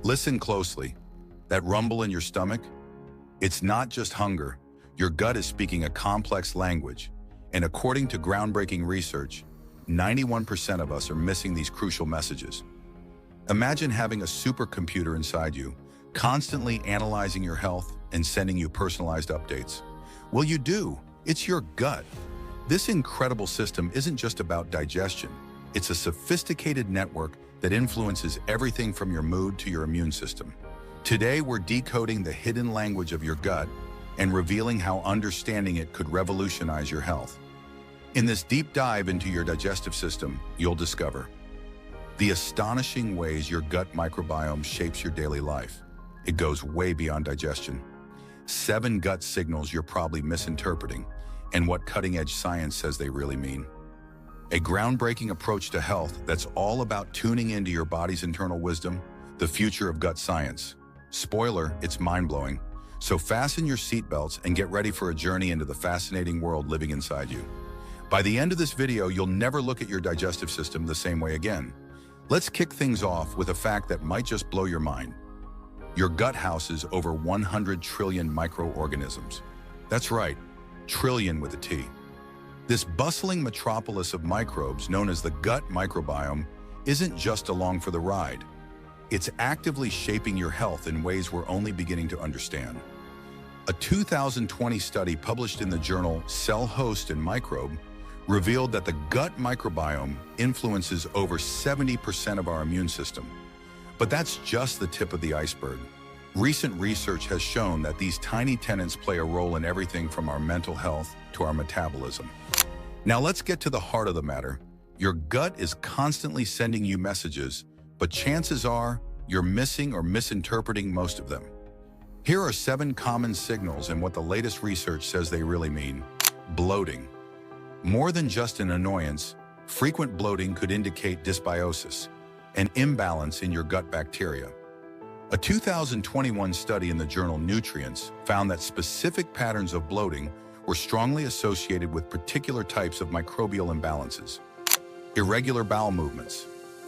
Listen closely. That rumble in your stomach? It's not just hunger. Your gut is speaking a complex language. And according to groundbreaking research, 91% of us are missing these crucial messages. Imagine having a supercomputer inside you, constantly analyzing your health and sending you personalized updates. Well, you do. It's your gut. This incredible system isn't just about digestion. It's a sophisticated network that influences everything from your mood to your immune system. Today, we're decoding the hidden language of your gut and revealing how understanding it could revolutionize your health. In this deep dive into your digestive system, you'll discover the astonishing ways your gut microbiome shapes your daily life. It goes way beyond digestion. 7 gut signals you're probably misinterpreting, and what cutting-edge science says they really mean. A groundbreaking approach to health that's all about tuning into your body's internal wisdom, the future of gut science. Spoiler, it's mind-blowing. So fasten your seatbelts and get ready for a journey into the fascinating world living inside you. By the end of this video, you'll never look at your digestive system the same way again. Let's kick things off with a fact that might just blow your mind. Your gut houses over 100 trillion microorganisms. That's right, trillion with a T. This bustling metropolis of microbes, known as the gut microbiome, isn't just along for the ride. It's actively shaping your health in ways we're only beginning to understand. A 2020 study published in the journal Cell Host and Microbe revealed that the gut microbiome influences over 70% of our immune system. But that's just the tip of the iceberg. Recent research has shown that these tiny tenants play a role in everything from our mental health to our metabolism. Now let's get to the heart of the matter. Your gut is constantly sending you messages, but chances are you're missing or misinterpreting most of them. Here are 7 common signals and what the latest research says they really mean. Bloating. More than just an annoyance, frequent bloating could indicate dysbiosis, an imbalance in your gut bacteria. A 2021 study in the journal Nutrients found that specific patterns of bloating were strongly associated with particular types of microbial imbalances. Irregular bowel movements.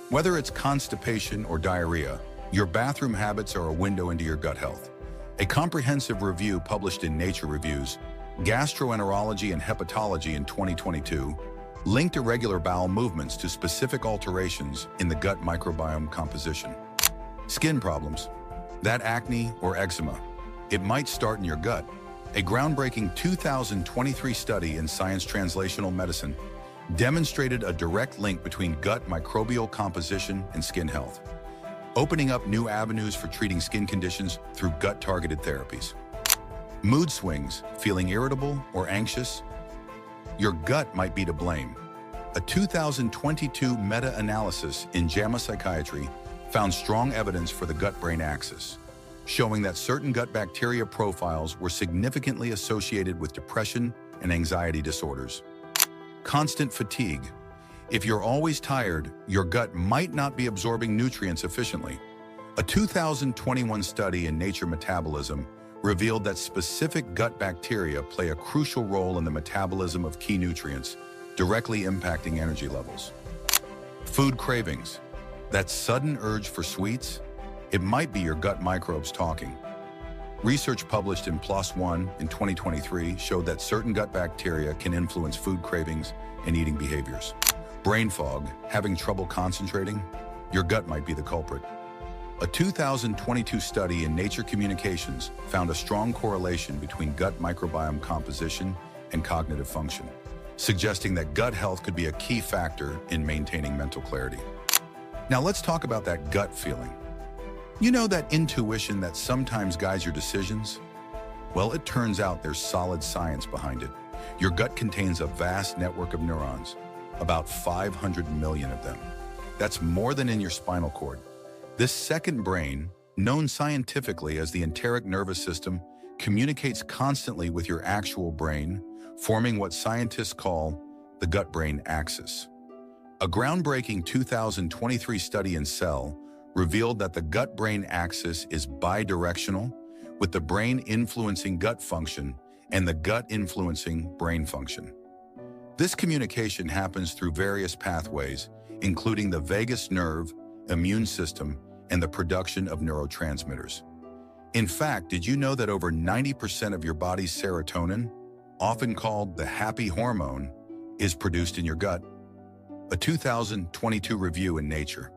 Whether it's constipation or diarrhea, your bathroom habits are a window into your gut health. A comprehensive review published in Nature Reviews, Gastroenterology and Hepatology in 2022 linked irregular bowel movements to specific alterations in the gut microbiome composition. Skin problems. That acne or eczema, it might start in your gut. A groundbreaking 2023 study in Science Translational Medicine demonstrated a direct link between gut microbial composition and skin health, opening up new avenues for treating skin conditions through gut-targeted therapies. Mood swings, feeling irritable or anxious? Your gut might be to blame. A 2022 meta-analysis in JAMA Psychiatry found strong evidence for the gut-brain axis, showing that certain gut bacteria profiles were significantly associated with depression and anxiety disorders. Constant fatigue. If you're always tired, your gut might not be absorbing nutrients efficiently. A 2021 study in Nature Metabolism revealed that specific gut bacteria play a crucial role in the metabolism of key nutrients, directly impacting energy levels. Food cravings. That sudden urge for sweets? It might be your gut microbes talking. Research published in PLOS ONE in 2023 showed that certain gut bacteria can influence food cravings and eating behaviors. Brain fog, having trouble concentrating? Your gut might be the culprit. A 2022 study in Nature Communications found a strong correlation between gut microbiome composition and cognitive function, suggesting that gut health could be a key factor in maintaining mental clarity. Now let's talk about that gut feeling. You know, that intuition that sometimes guides your decisions? Well, it turns out there's solid science behind it. Your gut contains a vast network of neurons, about 500 million of them. That's more than in your spinal cord. This second brain, known scientifically as the enteric nervous system, communicates constantly with your actual brain, forming what scientists call the gut-brain axis. A groundbreaking 2023 study in Cell revealed that the gut-brain axis is bidirectional, with the brain influencing gut function and the gut influencing brain function. This communication happens through various pathways, including the vagus nerve, immune system, and the production of neurotransmitters. In fact, did you know that over 90% of your body's serotonin, often called the happy hormone, is produced in your gut? A 2022 review in Nature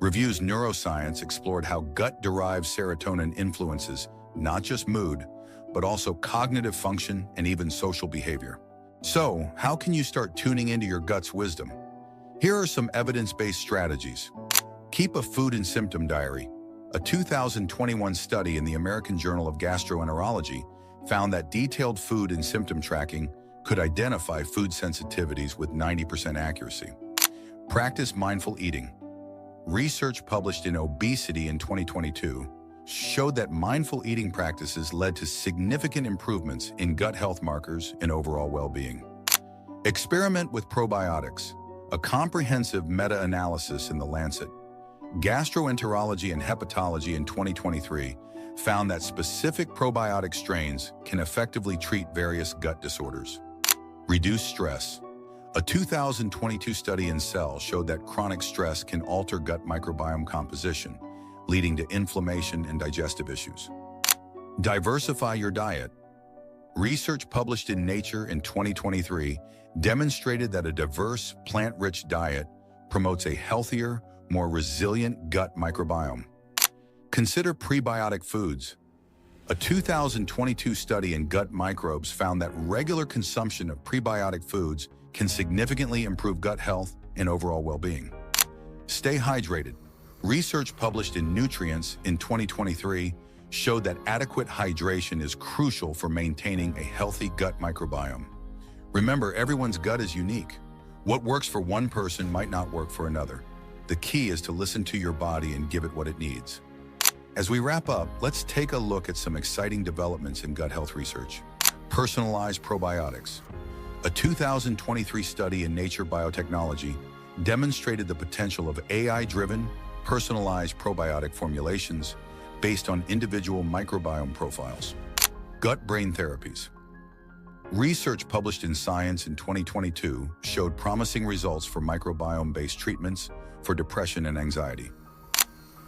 Reviews Neuroscience explored how gut-derived serotonin influences not just mood, but also cognitive function and even social behavior. So, how can you start tuning into your gut's wisdom? Here are some evidence-based strategies. Keep a food and symptom diary. A 2021 study in the American Journal of Gastroenterology found that detailed food and symptom tracking could identify food sensitivities with 90% accuracy. Practice mindful eating. Research published in Obesity in 2022 showed that mindful eating practices led to significant improvements in gut health markers and overall well-being. Experiment with probiotics. A comprehensive meta-analysis in The Lancet Gastroenterology and Hepatology in 2023 found that specific probiotic strains can effectively treat various gut disorders. Reduce stress. A 2022 study in Cell showed that chronic stress can alter gut microbiome composition, leading to inflammation and digestive issues. Diversify your diet. Research published in Nature in 2023 demonstrated that a diverse, plant-rich diet promotes a healthier, more resilient gut microbiome. Consider prebiotic foods. A 2022 study in gut microbes found that regular consumption of prebiotic foods can significantly improve gut health and overall well-being. Stay hydrated. Research published in Nutrients in 2023 showed that adequate hydration is crucial for maintaining a healthy gut microbiome. Remember, everyone's gut is unique. What works for one person might not work for another. The key is to listen to your body and give it what it needs. As we wrap up, let's take a look at some exciting developments in gut health research. Personalized probiotics. A 2023 study in Nature Biotechnology demonstrated the potential of AI-driven, personalized probiotic formulations based on individual microbiome profiles. Gut-brain therapies. Research published in Science in 2022 showed promising results for microbiome-based treatments for depression and anxiety.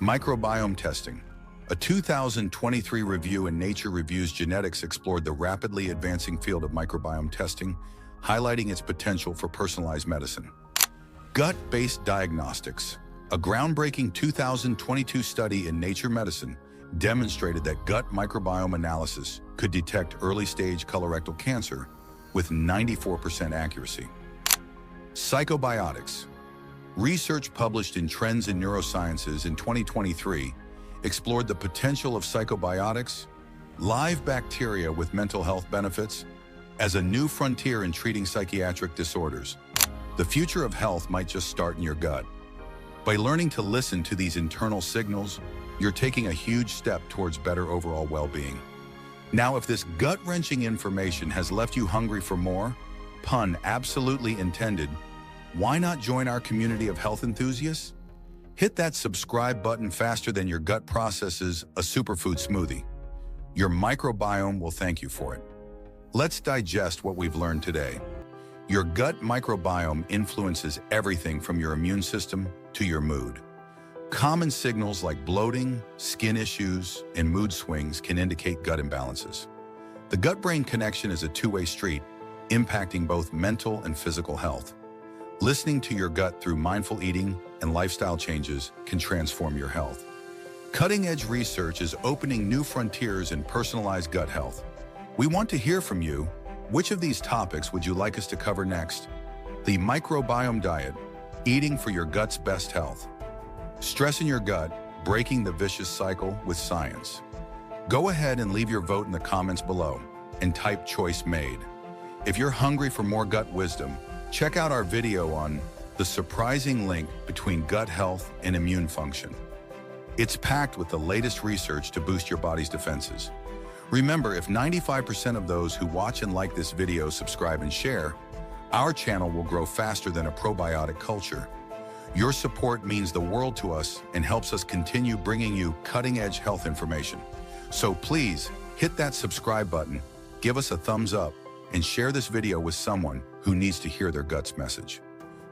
Microbiome testing. A 2023 review in Nature Reviews Genetics explored the rapidly advancing field of microbiome testing, highlighting its potential for personalized medicine. Gut-based diagnostics. A groundbreaking 2022 study in Nature Medicine demonstrated that gut microbiome analysis could detect early-stage colorectal cancer with 94% accuracy. Psychobiotics. Research published in Trends in Neurosciences in 2023 explored the potential of psychobiotics, live bacteria with mental health benefits, as a new frontier in treating psychiatric disorders. The future of health might just start in your gut. By learning to listen to these internal signals, you're taking a huge step towards better overall well-being. Now, if this gut-wrenching information has left you hungry for more, pun absolutely intended, why not join our community of health enthusiasts? Hit that subscribe button faster than your gut processes a superfood smoothie. Your microbiome will thank you for it. Let's digest what we've learned today. Your gut microbiome influences everything from your immune system to your mood. Common signals like bloating, skin issues, and mood swings can indicate gut imbalances. The gut-brain connection is a two-way street, impacting both mental and physical health. Listening to your gut through mindful eating and lifestyle changes can transform your health. Cutting-edge research is opening new frontiers in personalized gut health. We want to hear from you. Which of these topics would you like us to cover next? The microbiome diet, eating for your gut's best health. Stress in your gut, breaking the vicious cycle with science. Go ahead and leave your vote in the comments below and type choice made. If you're hungry for more gut wisdom, check out our video on the surprising link between gut health and immune function. It's packed with the latest research to boost your body's defenses. Remember, if 95% of those who watch and like this video subscribe and share, our channel will grow faster than a probiotic culture. Your support means the world to us and helps us continue bringing you cutting-edge health information. So please, hit that subscribe button, give us a thumbs up, and share this video with someone who needs to hear their gut's message.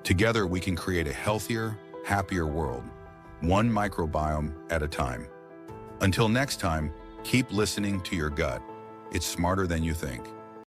Together, we can create a healthier, happier world. one microbiome at a time. Until next time, keep listening to your gut. It's smarter than you think.